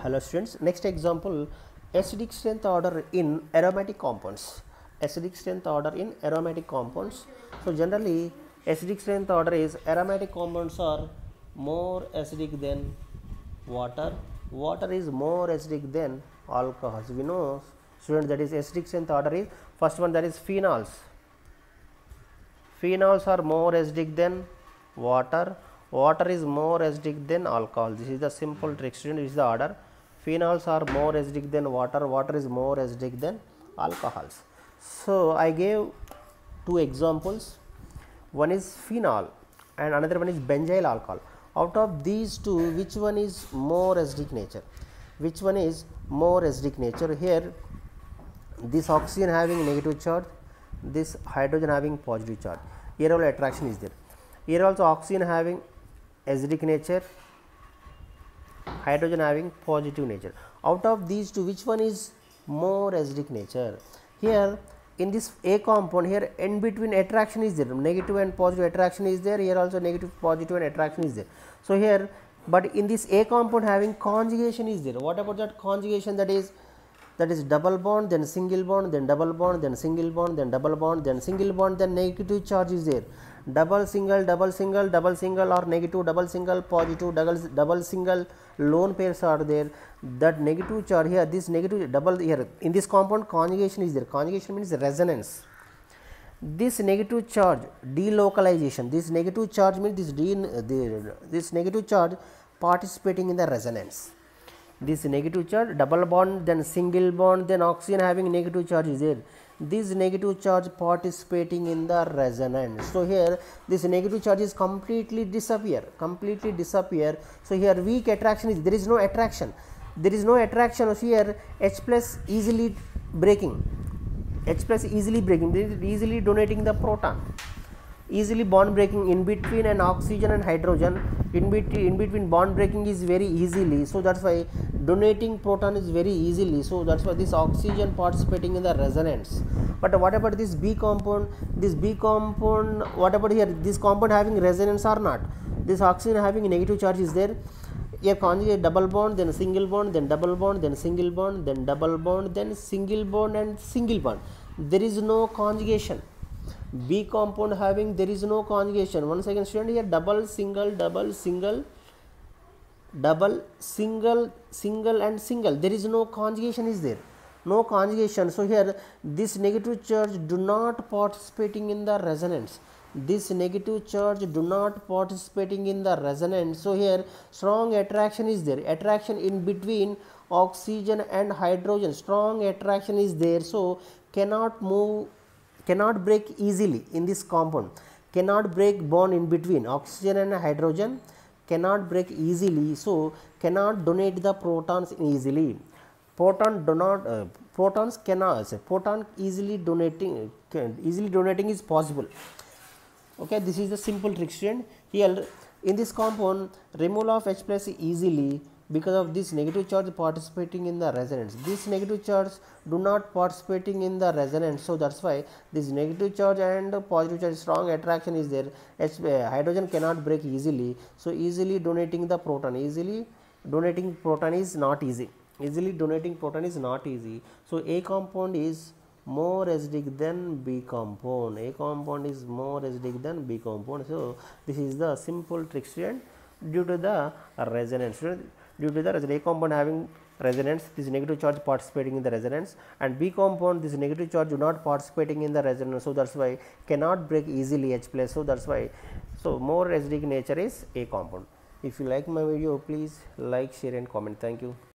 Hello students, next example, acidic strength order in aromatic compounds. Acidic strength order in aromatic compounds. So generally acidic strength order is aromatic compounds are more acidic than water. Water is more acidic than alcohols. We know students that is acidic strength order is first one, that is phenols. Phenols are more acidic than water. Water is more acidic than alcohol. This is the simple trick student. This is the order. Phenols are more acidic than water. Water is more acidic than alcohols. So I gave two examples. One is phenol and another one is benzyl alcohol. Out of these two, which one is more acidic nature? Which one is more acidic nature? Here this oxygen having negative charge, this hydrogen having positive charge. Here all attraction is there. Here also oxygen having acidic nature, hydrogen having positive nature. Out of these two, which one is more acidic nature? Here in this A compound, here in between attraction is there, negative and positive attraction is there. Here also negative, positive and attraction is there. So here, but in this A compound having conjugation is there. What about that conjugation? That is double bond, then single bond, then double bond, then single bond, then double bond, then single bond, then negative charge is there. Double single, double single, double single or negative, double single, positive, double single lone pairs are there. That negative charge here, this negative double here in this compound conjugation is there. Conjugation means resonance. This negative charge delocalization, this negative charge means this negative charge participating in the resonance. This negative charge, double bond, then single bond, then oxygen having negative charge is there. This negative charge participating in the resonance. So here this negative charge is completely disappear. So here weak attraction is, there is no attraction. So here H plus easily breaking. This is easily donating the proton. Easily bond breaking in between an oxygen and hydrogen, in between bond breaking is very easily. So that's why donating proton is very easily. So that's why this oxygen participating in the resonance. But what about this B compound? This B compound, what about here? This compound having resonance or not? This oxygen having negative charge is there. Here conjugate double bond, then single bond, then double bond, then single bond, then double bond, then single bond and single bond. There is no conjugation. B compound having, there is no conjugation. Once again student, here double single, double single, double single, single and single, there is no conjugation is there, no conjugation. So here this negative charge do not participating in the resonance. This negative charge do not participating in the resonance. So here strong attraction is there, attraction in between oxygen and hydrogen, strong attraction is there. So cannot move, cannot break easily in this compound, cannot break bond in between oxygen and hydrogen, cannot break easily. So cannot donate the protons easily. Proton do not protons cannot, proton easily donating is possible. Okay, this is the simple trick student. Here in this compound removal of H plus easily because of this negative charge participating in the resonance. This negative charge do not participating in the resonance. So that's why this negative charge and positive charge strong attraction is there. Hydrogen cannot break easily. So easily donating the proton, easily donating proton is not easy. Easily donating proton is not easy. So A compound is more acidic than B compound. A compound is more acidic than B compound. So this is the simple trick student due to the resonance. Due to the A compound having resonance, this negative charge participating in the resonance, and B compound this negative charge do not participating in the resonance. So that's why cannot break easily H plus. So that's why, so more acidic nature is A compound. If you like my video, please like, share and comment. Thank you.